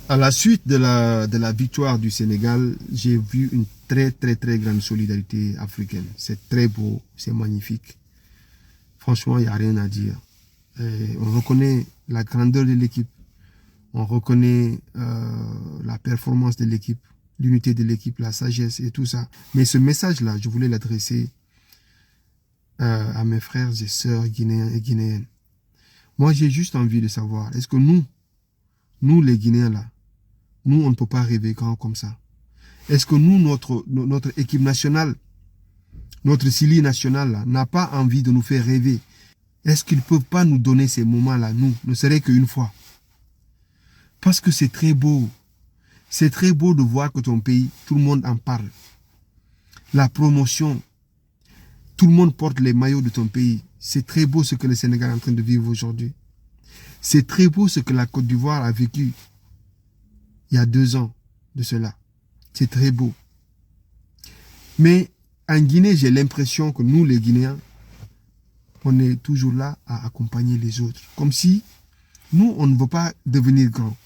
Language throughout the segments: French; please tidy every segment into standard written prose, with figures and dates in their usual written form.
À la suite de la victoire du Sénégal, j'ai vu une très grande solidarité africaine. C'est très beau, c'est magnifique. Franchement, il n'y a rien à dire. Et on reconnaît la grandeur de l'équipe. On reconnaît la performance de l'équipe, l'unité de l'équipe, la sagesse et tout ça. Mais ce message-là, je voulais l'adresser à mes frères et sœurs guinéens et guinéennes. Moi, j'ai juste envie de savoir, est-ce que nous les Guinéens là, nous, on ne peut pas rêver grand comme ça. Est-ce que nous, notre équipe nationale, notre CILI national là, n'a pas envie de nous faire rêver? Est-ce qu'ils ne peuvent pas nous donner ces moments-là, nous, ne serait qu'une fois? Parce que c'est très beau. C'est très beau de voir que ton pays, tout le monde en parle. La promotion, tout le monde porte les maillots de ton pays. C'est très beau ce que le Sénégal est en train de vivre aujourd'hui. C'est très beau ce que la Côte d'Ivoire a vécu il y a 2 ans de cela. C'est très beau. Mais en Guinée, j'ai l'impression que nous, les Guinéens, on est toujours là à accompagner les autres. Comme si nous, on ne veut pas devenir grand.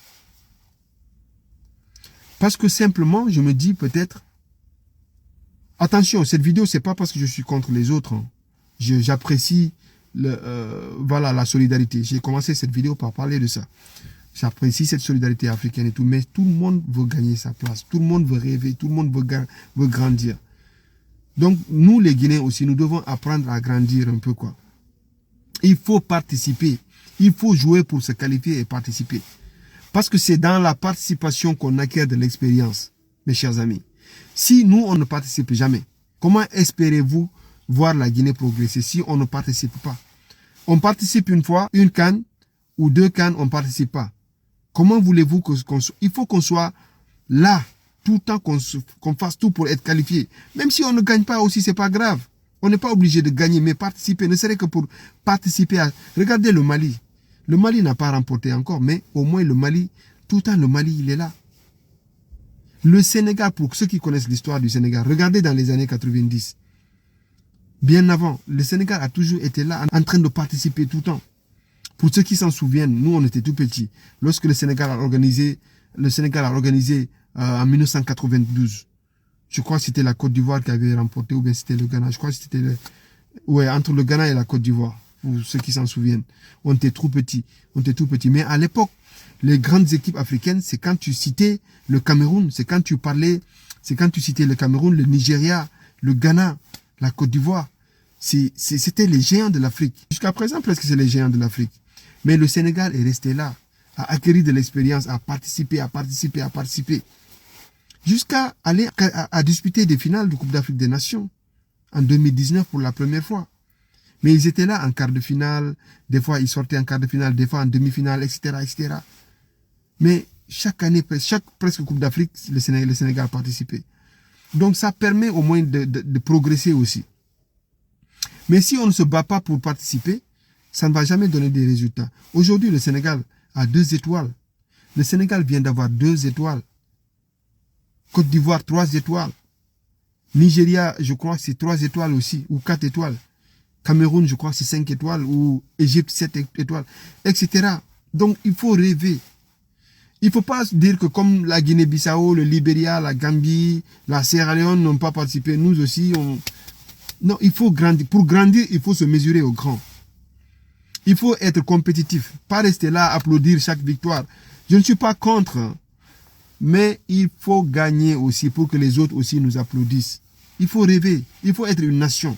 Parce que simplement, je me dis peut-être... Attention, cette vidéo, c'est pas parce que je suis contre les autres. Hein. J'apprécie voilà, la solidarité. J'ai commencé cette vidéo par parler de ça. J'apprécie cette solidarité africaine et tout. Mais tout le monde veut gagner sa place. Tout le monde veut rêver. Tout le monde veut grandir. Donc, nous, les Guinéens aussi, nous devons apprendre à grandir un peu, quoi. Il faut participer. Il faut jouer pour se qualifier et participer. Parce que c'est dans la participation qu'on acquiert de l'expérience, mes chers amis. Si nous, on ne participe jamais, comment espérez-vous voir la Guinée progresser si on ne participe pas? On participe une fois, une CAN ou 2 CAN, on ne participe pas. Comment voulez-vous il faut qu'on soit là, tout le temps qu'on fasse tout pour être qualifié. Même si on ne gagne pas aussi, c'est pas grave. On n'est pas obligé de gagner, mais participer, ne serait que pour participer à... Regardez le Mali. Le Mali n'a pas remporté encore, mais au moins le Mali, tout le temps le Mali, il est là. Le Sénégal, pour ceux qui connaissent l'histoire du Sénégal, regardez dans les années 90. Bien avant, le Sénégal a toujours été là, en train de participer tout le temps. Pour ceux qui s'en souviennent, nous on était tout petits. Lorsque le Sénégal a organisé en 1992, je crois que c'était la Côte d'Ivoire qui avait remporté, ou bien c'était le Ghana. Je crois que c'était entre le Ghana et la Côte d'Ivoire, pour ceux qui s'en souviennent. On était tout petits. Mais à l'époque, les grandes équipes africaines, c'est quand tu citais le Cameroun, c'est quand tu citais le Cameroun, le Nigeria, le Ghana, la Côte d'Ivoire. C'était les géants de l'Afrique. Jusqu'à présent, presque c'est les géants de l'Afrique. Mais le Sénégal est resté là, à acquérir de l'expérience, à participer. Jusqu'à aller à disputer des finales de Coupe d'Afrique des Nations en 2019 pour la première fois. Mais ils étaient là en quart de finale, des fois ils sortaient en quart de finale, des fois en demi-finale, etc. Mais chaque année, presque Coupe d'Afrique, le Sénégal a participé. Donc ça permet au moins de progresser aussi. Mais si on ne se bat pas pour participer, ça ne va jamais donner des résultats. Aujourd'hui, le Sénégal a 2 étoiles. Le Sénégal vient d'avoir 2 étoiles. Côte d'Ivoire, 3 étoiles. Nigeria, je crois que c'est 3 étoiles aussi, ou 4 étoiles. Cameroun, je crois que c'est 5 étoiles, ou Égypte, 7 étoiles, etc. Donc, il faut rêver. Il ne faut pas dire que comme la Guinée-Bissau, le Libéria, la Gambie, la Sierra Leone n'ont pas participé, nous aussi, Non, il faut grandir. Pour grandir, il faut se mesurer au grand. Il faut être compétitif, pas rester là à applaudir chaque victoire. Je ne suis pas contre, mais il faut gagner aussi pour que les autres aussi nous applaudissent. Il faut rêver, il faut être une nation.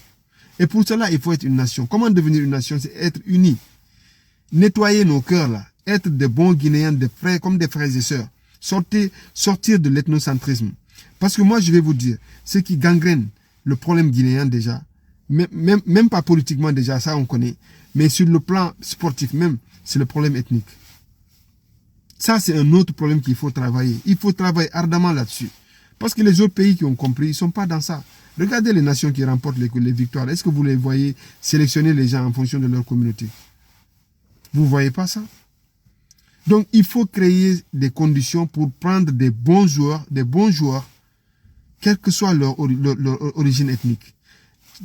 Et pour cela, il faut être une nation. Comment devenir une nation? C'est être unis. Nettoyer nos cœurs là. Être de bons Guinéens, comme des frères et sœurs. Sortir de l'ethnocentrisme. Parce que moi, je vais vous dire, ce qui gangrène le problème guinéen déjà, même pas politiquement déjà, ça on connaît, mais sur le plan sportif même, c'est le problème ethnique. Ça, c'est un autre problème qu'il faut travailler. Il faut travailler ardemment là-dessus. Parce que les autres pays qui ont compris, ils ne sont pas dans ça. Regardez les nations qui remportent les victoires. Est-ce que vous les voyez sélectionner les gens en fonction de leur communauté? Vous ne voyez pas ça? Donc, il faut créer des conditions pour prendre des bons joueurs, quelle que soit leur origine ethnique.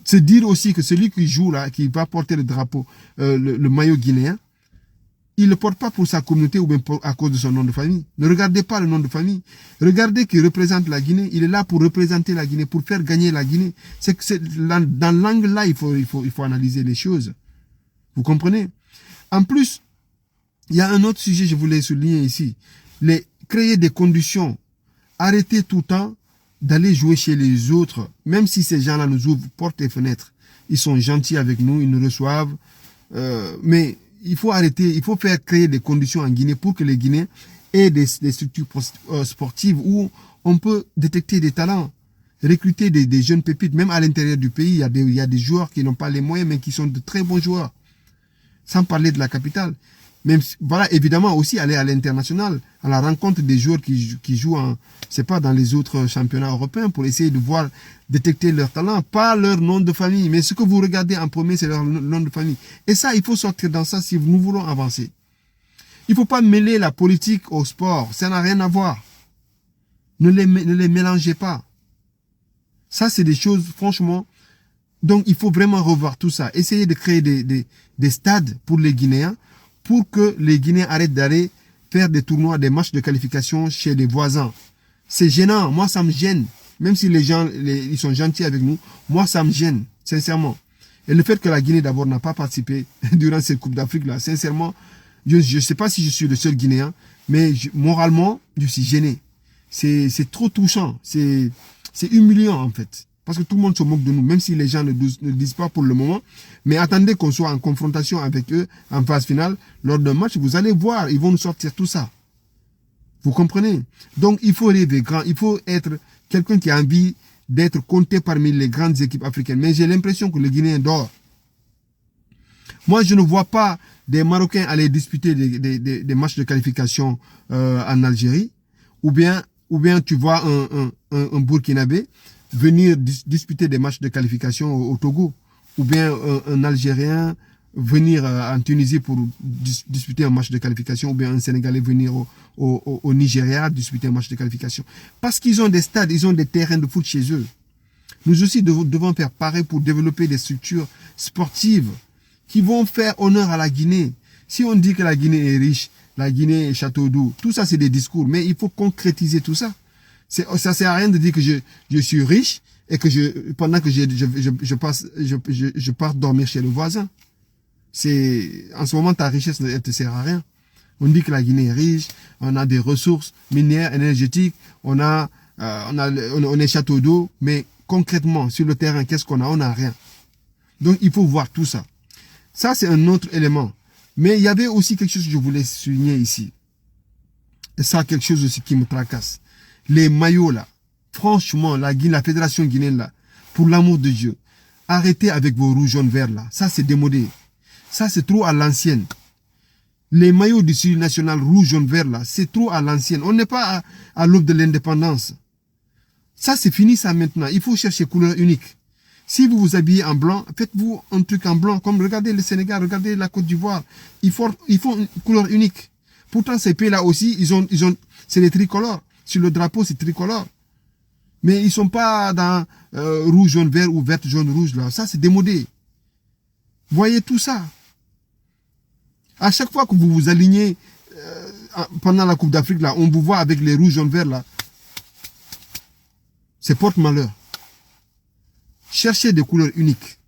C'est dire aussi que celui qui joue là, qui va porter le drapeau, le maillot guinéen, il ne le porte pas pour sa communauté ou bien à cause de son nom de famille. Ne regardez pas le nom de famille. Regardez qu'il représente la Guinée. Il est là pour représenter la Guinée, pour faire gagner la Guinée. Dans l'angle-là, il faut analyser les choses. Vous comprenez? En plus, il y a un autre sujet que je voulais souligner ici. Créer des conditions. Arrêtez tout le temps d'aller jouer chez les autres. Même si ces gens-là nous ouvrent portes et fenêtres. Ils sont gentils avec nous, ils nous reçoivent. Mais il faut arrêter, il faut faire créer des conditions en Guinée pour que les Guinéens aient des structures sportives où on peut détecter des talents, recruter des jeunes pépites. Même à l'intérieur du pays, il y a des joueurs qui n'ont pas les moyens, mais qui sont de très bons joueurs. Sans parler de la capitale. Même, voilà, évidemment aussi aller à l'international, à la rencontre des joueurs qui jouent dans les autres championnats européens pour essayer de voir, détecter leur talent, pas leur nom de famille, mais ce que vous regardez en premier, c'est leur nom de famille. Et ça, il faut sortir dans ça si nous voulons avancer. Il faut pas mêler la politique au sport, ça n'a rien à voir. Ne les mélangez pas. Ça, c'est des choses, franchement, donc il faut vraiment revoir tout ça. Essayer de créer des stades pour les Guinéens, pour que les Guinéens arrêtent d'aller faire des tournois, des matchs de qualification chez les voisins. C'est gênant. Moi, ça me gêne. Même si les gens, ils sont gentils avec nous, moi, ça me gêne, sincèrement. Et le fait que la Guinée, d'abord, n'a pas participé durant cette Coupe d'Afrique-là, sincèrement, je ne sais pas si je suis le seul Guinéen, mais moralement, je suis gêné. C'est trop touchant. C'est humiliant, en fait. Parce que tout le monde se moque de nous, même si les gens ne le disent pas pour le moment. Mais attendez qu'on soit en confrontation avec eux en phase finale. Lors d'un match, vous allez voir, ils vont nous sortir tout ça. Vous comprenez? Donc, il faut rêver grand. Il faut être quelqu'un qui a envie d'être compté parmi les grandes équipes africaines. Mais j'ai l'impression que le Guinéen dort. Moi, je ne vois pas des Marocains aller disputer des matchs de qualification en Algérie. Ou bien tu vois un Burkinabé venir disputer des matchs de qualification au Togo, ou bien un Algérien venir en Tunisie pour disputer un match de qualification, ou bien un Sénégalais venir au Nigeria disputer un match de qualification. Parce qu'ils ont des stades, ils ont des terrains de foot chez eux. Nous aussi devons faire pareil pour développer des structures sportives qui vont faire honneur à la Guinée. Si on dit que la Guinée est riche, la Guinée est château d'eau, tout ça c'est des discours, mais il faut concrétiser tout ça. Ça sert à rien de dire que je suis riche et que pendant que je pars dormir chez le voisin. En ce moment, ta richesse ne te sert à rien. On dit que la Guinée est riche, on a des ressources minières, énergétiques, on est château d'eau, mais concrètement, sur le terrain, qu'est-ce qu'on a? On n'a rien. Donc, il faut voir tout ça. Ça, c'est un autre élément. Mais il y avait aussi quelque chose que je voulais souligner ici. Et ça, quelque chose aussi qui me tracasse. Les maillots là, franchement, la fédération guinéenne là, pour l'amour de Dieu, arrêtez avec vos rouges, jaunes, verts là. Ça c'est démodé. Ça c'est trop à l'ancienne. Les maillots du Sud national rouge, jaune, vert là, c'est trop à l'ancienne. On n'est pas à l'aube de l'indépendance. Ça c'est fini ça maintenant. Il faut chercher couleur unique. Si vous vous habillez en blanc, faites-vous un truc en blanc. Comme regardez le Sénégal, regardez la Côte d'Ivoire. Ils font une couleur unique. Pourtant ces pays là aussi, c'est les tricolores. Sur le drapeau, c'est tricolore. Mais ils sont pas dans rouge, jaune, vert ou vert, jaune, rouge. Là. Ça, c'est démodé. Voyez tout ça. À chaque fois que vous vous alignez pendant la Coupe d'Afrique, là, on vous voit avec les rouges, jaunes, verts. Là. C'est porte-malheur. Cherchez des couleurs uniques,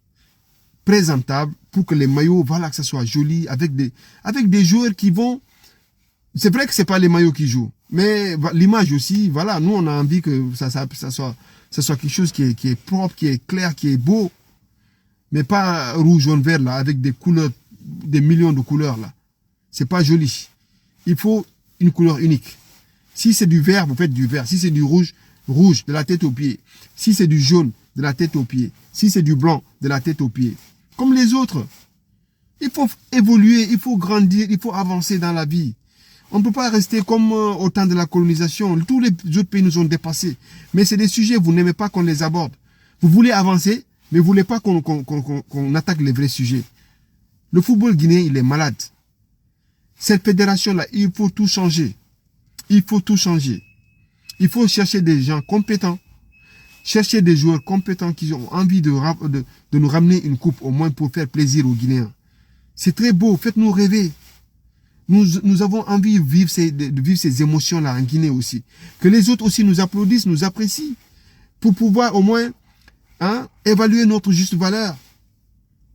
présentables, pour que les maillots, voilà, que ça soit joli, avec des joueurs qui vont... C'est vrai que c'est pas les maillots qui jouent. Mais l'image aussi, voilà, nous on a envie que ça soit quelque chose qui est propre, qui est clair, qui est beau. Mais pas rouge, jaune, vert, là, avec des couleurs, des millions de couleurs, là. C'est pas joli. Il faut une couleur unique. Si c'est du vert, vous faites du vert. Si c'est du rouge, rouge, de la tête aux pieds. Si c'est du jaune, de la tête aux pieds. Si c'est du blanc, de la tête aux pieds. Comme les autres. Il faut évoluer, il faut grandir, il faut avancer dans la vie. On ne peut pas rester comme au temps de la colonisation. Tous les autres pays nous ont dépassés. Mais c'est des sujets, vous n'aimez pas qu'on les aborde. Vous voulez avancer, mais vous ne voulez pas qu'on attaque les vrais sujets. Le football guinéen, il est malade. Cette fédération-là, il faut tout changer. Il faut tout changer. Il faut chercher des gens compétents. Chercher des joueurs compétents qui ont envie de nous ramener une coupe, au moins pour faire plaisir aux Guinéens. C'est très beau, faites-nous rêver. Nous avons envie de vivre ces émotions-là en Guinée aussi. Que les autres aussi nous applaudissent, nous apprécient. Pour pouvoir au moins évaluer notre juste valeur.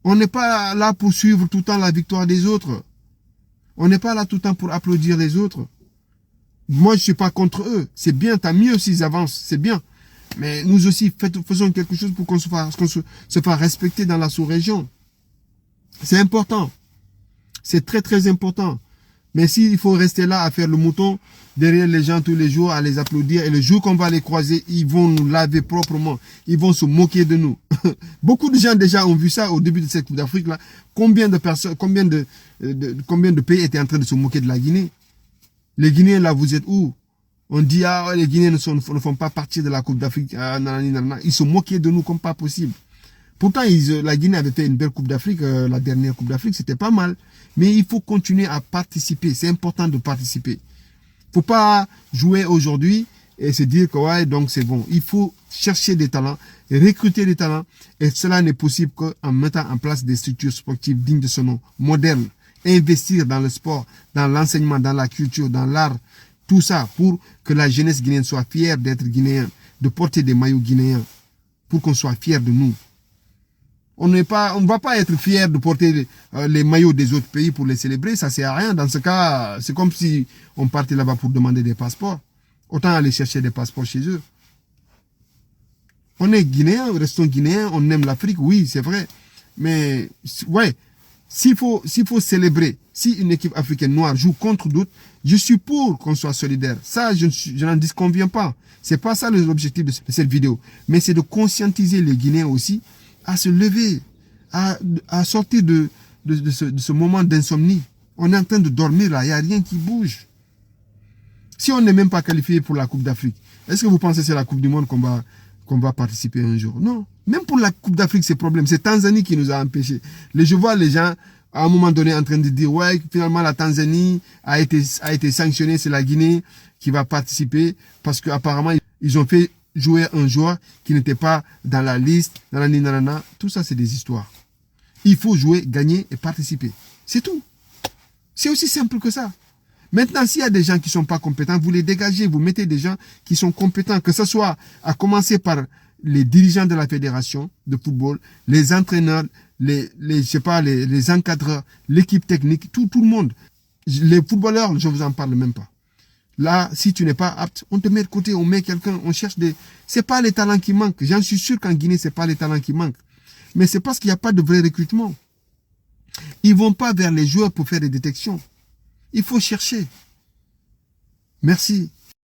On n'est pas là pour suivre tout le temps la victoire des autres. On n'est pas là tout le temps pour applaudir les autres. Moi, je suis pas contre eux. C'est bien, tant mieux s'ils avancent, c'est bien. Mais nous aussi, faisons quelque chose pour qu'on se fasse respecter dans la sous-région. C'est important. C'est très, très important. Mais s'il faut rester là à faire le mouton derrière les gens tous les jours, à les applaudir, et le jour qu'on va les croiser, ils vont nous laver proprement. Ils vont se moquer de nous. Beaucoup de gens déjà ont vu ça au début de cette Coupe d'Afrique là. Combien de personnes, combien de pays étaient en train de se moquer de la Guinée? Les Guinéens là, vous êtes où? On dit les Guinéens ne font pas partie de la Coupe d'Afrique. Ils se moquaient de nous comme pas possible. Pourtant, la Guinée avait fait une belle Coupe d'Afrique, la dernière Coupe d'Afrique, c'était pas mal. Mais il faut continuer à participer. C'est important de participer. Faut pas jouer aujourd'hui et se dire que ouais, donc c'est bon. Il faut chercher des talents, recruter des talents. Et cela n'est possible qu'en mettant en place des structures sportives dignes de ce nom, modernes. Investir dans le sport, dans l'enseignement, dans la culture, dans l'art. Tout ça pour que la jeunesse guinéenne soit fière d'être guinéen, de porter des maillots guinéens. Pour qu'on soit fier de nous. On ne va pas être fier de porter les maillots des autres pays pour les célébrer. Ça sert à rien. Dans ce cas, c'est comme si on partait là-bas pour demander des passeports. Autant aller chercher des passeports chez eux. On est guinéens, restons guinéens, on aime l'Afrique, oui, c'est vrai. Mais, ouais, s'il faut célébrer, si une équipe africaine noire joue contre d'autres, je suis pour qu'on soit solidaire. Ça, je n'en disconviens pas. C'est pas ça l'objectif de cette vidéo. Mais c'est de conscientiser les Guinéens aussi à se lever, à sortir de ce moment d'insomnie. On est en train de dormir là, il n'y a rien qui bouge. Si on n'est même pas qualifié pour la Coupe d'Afrique, est-ce que vous pensez que c'est la Coupe du Monde qu'on va participer un jour? Non. Même pour la Coupe d'Afrique, c'est problème. C'est Tanzanie qui nous a empêchés. Je vois les gens, à un moment donné, en train de dire, ouais, finalement, la Tanzanie a été sanctionnée, c'est la Guinée qui va participer, parce qu'apparemment, ils ont fait jouer un joueur qui n'était pas dans la liste, nanana. Tout ça, c'est des histoires. Il faut jouer, gagner et participer. C'est tout. C'est aussi simple que ça. Maintenant, s'il y a des gens qui sont pas compétents, vous les dégagez, vous mettez des gens qui sont compétents, que ce soit à commencer par les dirigeants de la fédération de football, les entraîneurs, les encadreurs, l'équipe technique, tout le monde. Les footballeurs, je vous en parle même pas. Là, si tu n'es pas apte, on te met de côté, on met quelqu'un, on cherche c'est pas les talents qui manquent. J'en suis sûr qu'en Guinée, c'est pas les talents qui manquent. Mais c'est parce qu'il n'y a pas de vrai recrutement. Ils vont pas vers les joueurs pour faire des détections. Il faut chercher. Merci.